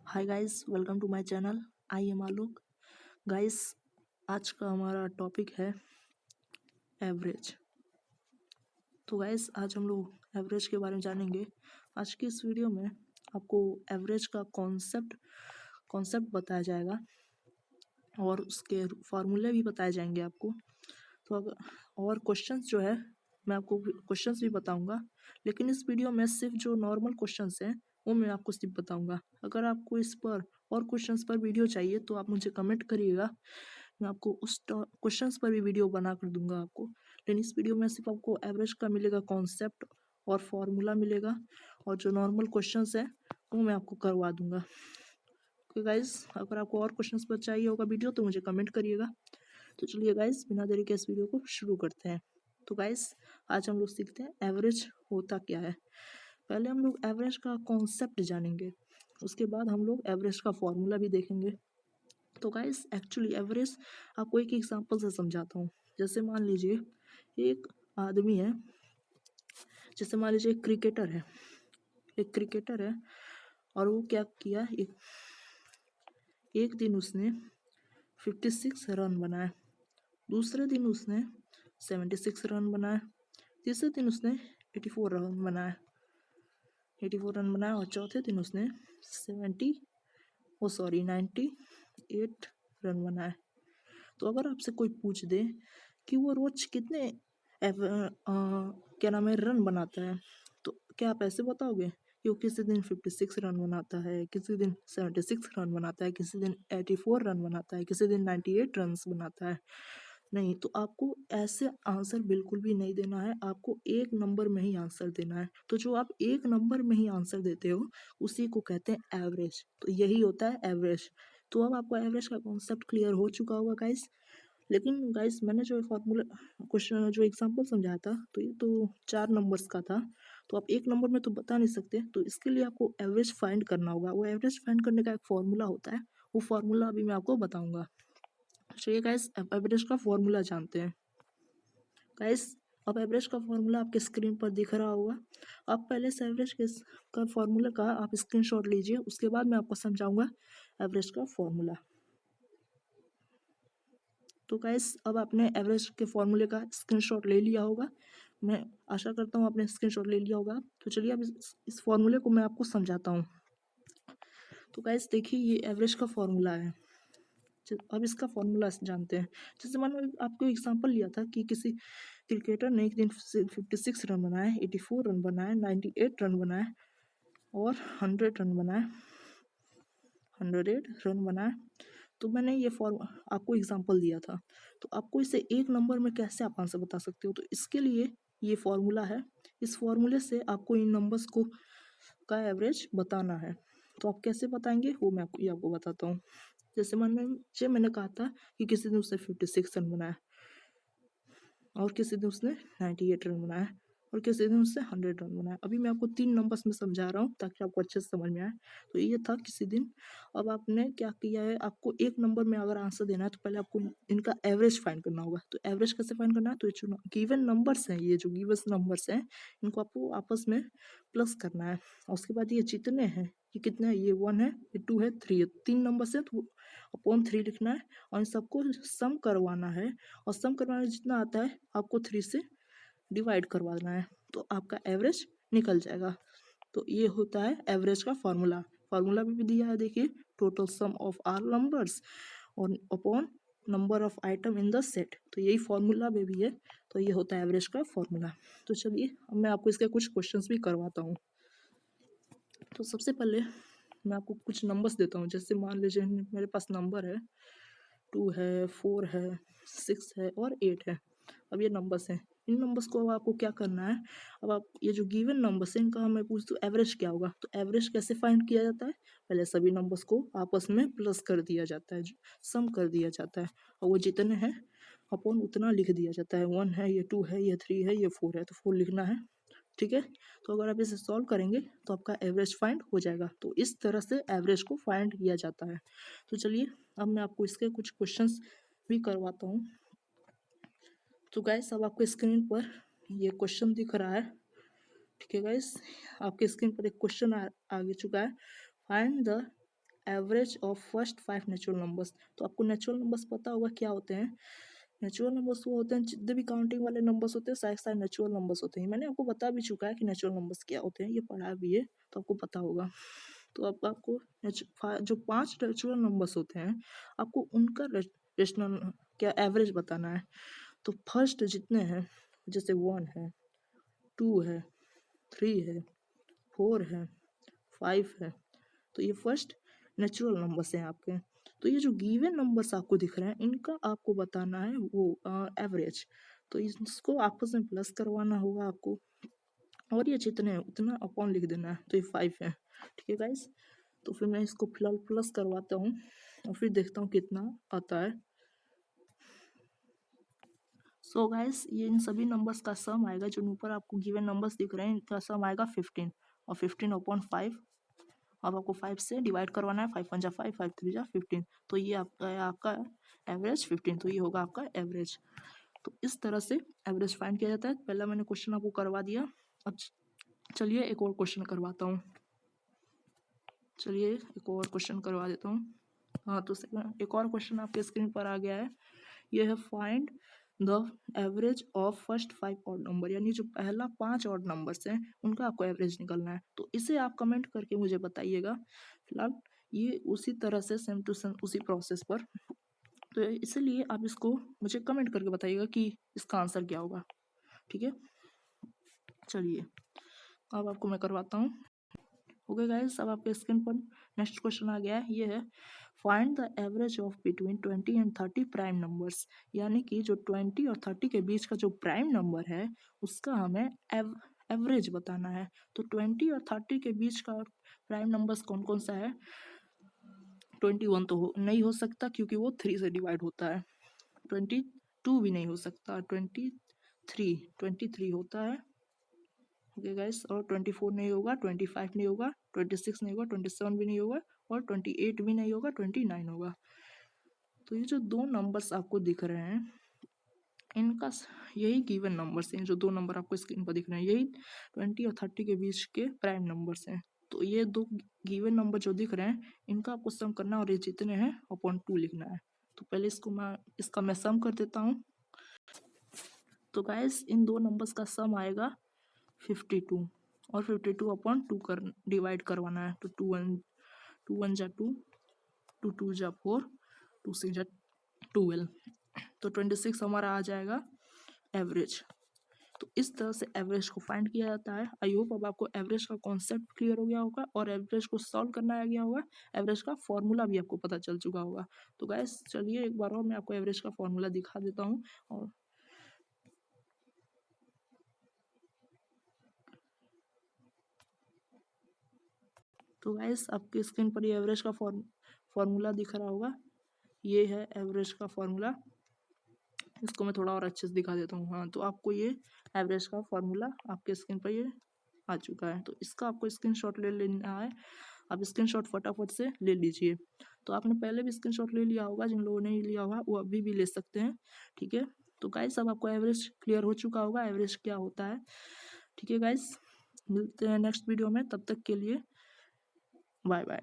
Hi guys, welcome to my channel. I am Alok. Guys, आज का हमारा टॉपिक है एवरेज। तो गाइस, आज हम लोग एवरेज के बारे में जानेंगे। आज की इस वीडियो में आपको एवरेज का कॉन्सेप्ट बताया जाएगा और उसके फार्मूले भी बताए जाएंगे आपको। तो और क्वेश्चंस जो है, मैं आपको क्वेश्चंस भी बताऊंगा, लेकिन इस वीडियो में सिर्फ जो नॉर्मल क्वेश्चंस हैं वो मैं आपको सिर्फ बताऊंगा। अगर आपको इस पर और क्वेश्चंस पर वीडियो चाहिए तो आप मुझे कमेंट करिएगा, मैं आपको उस क्वेश्चंस पर भी वीडियो बना कर दूंगा आपको। लेकिन इस वीडियो में सिर्फ आपको एवरेज का मिलेगा कॉन्सेप्ट और फॉर्मूला मिलेगा, और जो नॉर्मल क्वेश्चंस हैं वो मैं आपको करवा दूंगा। ओके गाइज, अगर आपको और क्वेश्चंस पर चाहिए होगा वीडियो तो मुझे कमेंट करिएगा। तो चलिए गाइस, बिना देरी के इस वीडियो को शुरू करते हैं। तो गाइस, आज हम लोग सीखते हैं एवरेज होता क्या है। पहले हम लोग एवरेज का कॉन्सेप्ट जानेंगे, उसके बाद हम लोग एवरेज का फॉर्मूला भी देखेंगे। तो गाइस, एक्चुअली एवरेज आपको एक एग्जांपल से समझाता हूँ। जैसे मान लीजिए एक आदमी है, जैसे मान लीजिए एक क्रिकेटर है और वो क्या किया, एक दिन उसने 56 रन बनाए, दूसरे दिन उसने 76 रन बनाए, तीसरे दिन उसने 84 रन बनाए और चौथे दिन उसने 98 रन बनाए। तो अगर आपसे कोई पूछ दे कि वो रोज कितने क्या नाम है रन बनाता है, तो क्या आप ऐसे बताओगे कि वो किसी दिन 56 रन बनाता है, किसी दिन 76 रन बनाता है, किसी दिन 84 रन बनाता है, किसी दिन 98 रन बनाता है? नहीं। तो आपको ऐसे आंसर बिल्कुल भी नहीं देना है, आपको एक नंबर में ही आंसर देना है। तो जो आप एक नंबर में ही आंसर देते हो उसी को कहते हैं एवरेज। तो यही होता है एवरेज। तो अब आपको एवरेज का कॉन्सेप्ट क्लियर हो चुका होगा गाइस। लेकिन गाइस, मैंने जो फॉर्मूला क्वेश्चन जो एग्जांपल समझाया था तो ये तो 4 नंबर्स का था, तो आप एक नंबर में तो बता नहीं सकते। तो इसके लिए आपको एवरेज फाइंड करना होगा। वो एवरेज फाइंड करने का एक फॉर्मूला होता है, वो फॉर्मूला अभी मैं आपको बताऊंगा। चलिए गाइस, अब एवरेज का फॉर्मूला जानते हैं। गाइस, अब एवरेज का फॉर्मूला आपके स्क्रीन पर दिख रहा होगा। आप पहले से एवरेज का फॉर्मूला का आप स्क्रीनशॉट लीजिए, उसके बाद मैं आपको समझाऊंगा एवरेज का फॉर्मूला। तो गाइस, अब आपने एवरेज के फॉर्मूले का स्क्रीनशॉट ले लिया होगा, मैं आशा करता हूँ आपने स्क्रीनशॉट ले लिया होगा। तो चलिए अब इस फॉर्मूले को मैं आपको समझाता हूँ। तो गाइस देखिए, ये एवरेज का फॉर्मूला है। अब इसका फॉर्मूला जानते हैं। जैसे मान लो आपको एग्जांपल लिया था कि किसी क्रिकेटर ने एक दिन 56 रन बनाए, 84 रन बनाए, 98 रन बनाए और 108 रन बनाए। तो मैंने ये फॉर्म आपको एग्जांपल दिया था, तो आपको इसे एक नंबर में कैसे आप आंसर बता सकते हो? तो इसके लिए ये फॉर्मूला है। इस फॉर्मूले से आपको इन नंबर्स को का एवरेज बताना है। तो आप कैसे बताएंगे वो मैं आपको बताता हूँ। जैसे मैंने कहा था कि किसी दिन उसने 56 रन बनाया और किसी दिन उसने 98 रन बनाया और किसी दिन उसने 100 रन बनाया। अभी मैं आपको 3 नंबर्स में समझा रहा हूँ ताकि आपको अच्छे से समझ में आए। तो ये था किसी दिन। अब आपने क्या किया है, आपको एक नंबर में अगर आंसर देना है तो पहले आपको इनका एवरेज फाइंड करना होगा। तो एवरेज कैसे फाइंड करना है? तो ये गिवन नंबर्स हैं, ये जो गिवन नंबर्स हैं इनको आपको आपस में प्लस करना है। और उसके बाद ये जितने हैं, ये कितने हैं, ये 1 है, ये 2 है, 3 है, 3 नंबर्स है तो अपॉन 3 लिखना है और इन सबको सम करवाना है। और सम करवाना जितना आता है आपको 3 से डिवाइड करवाना है, तो आपका एवरेज निकल जाएगा। तो ये होता है एवरेज का फॉर्मूला। फॉर्मूला भी दिया है, देखिए, total sum of all numbers और upon number of item in the set. तो यही फॉर्मूला में भी है। तो ये होता है एवरेज का फॉर्मूला। तो चलिए अब मैं आपको इसके कुछ क्वेश्चंस भी करवाता हूँ। तो सबसे पहले मैं आपको कुछ नंबर्स देता हूँ। जैसे मान लीजिए मेरे पास नंबर है 2 है, 4 है, 6 है और 8 है। अब ये नंबर्स हैं। इन नंबर्स को अब आपको क्या करना है, अब आप ये जो गिवन नंबर्स हैं इनका मैं पूछ दूँ एवरेज क्या होगा, तो एवरेज कैसे फाइंड किया जाता है? पहले सभी नंबर्स को आपस में प्लस कर दिया जाता है, सम कर दिया जाता है, और वो जितने हैं अपॉन उतना लिख दिया जाता है। 1 है, ये 2 है, ये 3 है, ये 4 है, तो 4 लिखना है। ठीक है। तो अगर आप इसे सॉल्व करेंगे तो आपका एवरेज फाइंड हो जाएगा। तो इस तरह से एवरेज को फाइंड किया जाता है। तो चलिए अब मैं आपको इसके कुछ क्वेश्चंस भी करवाता हूँ। तो गाइस, अब आपके स्क्रीन पर ये क्वेश्चन दिख रहा है। ठीक है गाइस, आपके स्क्रीन पर एक क्वेश्चन आ चुका है। Find the average of first 5 natural numbers. तो आपको नेचुरल नंबर्स पता होगा क्या होते हैं। नेचुरल नंबर्स वो होते हैं जितने भी काउंटिंग वाले नंबर्स होते हैं सारे नेचुरल नंबर्स होते हैं। मैंने आपको बता भी चुका है कि नेचुरल नंबर्स क्या होते हैं, ये पढ़ा भी है तो आपको पता होगा। तो अब आपको जो 5 नेचुरल नंबर्स होते हैं आपको उनका रेशनल क्या एवरेज बताना है। तो फर्स्ट जितने हैं जैसे 1 है, 2 है, 3 है, 4 है, 5 है, तो ये फर्स्ट नेचुरल नंबर्स हैं आपके। तो ये जो गिवन नंबर्स आपको दिख रहे हैं इनका आपको बताना है वो एवरेज। तो इसको आपस में प्लस करवाना होगा आपको, और ये जितने हैं उतना अपॉन लिख देना है। तो ये 5 है, ठीक है गाइस। तो फिर मैं इसको फिलहाल प्लस करवाता हूँ और फिर देखता हूँ कितना आता है। सो गाइस ये इन सभी नंबर्स का सम आएगा, जो ऊपर आपको गिवन नंबर्स दिख रहे हैं इनका सम आएगा 15, और 15 अपॉन 5। अब आपको 5 से डिवाइड करवाना है, 5 1 जा 5, 5 3 जा 15। तो ये आपका एवरेज 15, तो ये होगा आपका एवरेज। तो इस तरह से एवरेज फाइंड किया जाता है। पहला मैंने क्वेश्चन आपको करवा दिया, अब चलिए एक और क्वेश्चन करवाता हूँ। चलिए एक और क्वेश्चन करवा देता हूँ। हाँ, तो एक और क्वेश्चन आपके स्क्रीन पर आ गया है। ये है find the average of first 5 odd number, यानी जो पहला 5 ऑड नंबर्स हैं उनका आपको एवरेज निकालना है। तो इसे आप कमेंट करके मुझे बताइएगा। फिलहाल ये उसी तरह से सेम टू सेम उसी प्रोसेस पर, तो इसलिए आप इसको मुझे कमेंट करके बताइएगा कि इसका आंसर क्या होगा, ठीक है। चलिए अब आपको मैं करवाता हूँ। ओके गाइस, अब आपके स्क्रीन पर नेक्स्ट क्वेश्चन आ गया है। ये है find the average of between 20 and 30 prime numbers, यानी कि जो 20 और 30 के बीच का जो प्राइम नंबर है उसका हमें एवरेज बताना है। तो 20 और 30 के बीच का प्राइम नंबर्स कौन कौन सा है। 21 तो नहीं हो सकता क्योंकि वो 3 से डिवाइड होता है। 22 भी नहीं हो सकता। 23 होता है, ओके गाइस। और 24 नहीं होगा, 25 नहीं होगा, 26 नहीं होगा, 27 भी नहीं होगा, और 28 भी नहीं होगा, 29 होगा। तो ये जो दो नंबर्स आपको दिख रहे हैं इनका यही गिवन नंबर्स हैं। जो दो नंबर आपको स्क्रीन पर दिख रहे हैं यही 20 और 30 के बीच के प्राइम नंबर्स हैं। तो ये दो गिवन नंबर जो दिख रहे हैं इनका आपको सम करना है, और ये जितने हैं अपॉन 2 लिखना है। तो पहले इसका मैं सम कर देता हूँ। तो गाइस इन दो नंबर्स का सम आएगा 52, और 52 अपॉन 2 कर डिवाइड करवाना है। तो 2 1 जा 2, 2 2 जा 4, 2 6 जा 12, तो 26 हमारा आ जाएगा एवरेज। तो इस तरह से एवरेज को फाइंड किया जाता है। आई होप अब आपको एवरेज का कॉन्सेप्ट क्लियर हो गया होगा, और एवरेज को सॉल्व करना आ गया होगा। एवरेज का फॉर्मूला भी आपको पता चल चुका होगा। तो गाइस चलिए एक बार और मैं आपको एवरेज का फॉर्मूला दिखा देता हूँ। और तो गाइस आपकी स्क्रीन पर ये एवरेज का फॉर्मूला दिख रहा होगा। ये है एवरेज का फॉर्मूला। इसको मैं थोड़ा और अच्छे से दिखा देता हूँ। हाँ, तो आपको ये एवरेज का फॉर्मूला आपके स्क्रीन पर ये आ चुका है। तो इसका आपको स्क्रीनशॉट ले लेना है। आप स्क्रीनशॉट फटाफट से ले लीजिए। तो आपने पहले भी स्क्रीनशॉट ले लिया होगा, जिन लोगों ने नहीं लिया होगा वो अभी भी ले सकते हैं, ठीक है। तो गाइस अब आपको एवरेज क्लियर हो चुका होगा, एवरेज क्या होता है, ठीक है गाइस। मिलते हैं नेक्स्ट वीडियो में, तब तक के लिए बाय बाय।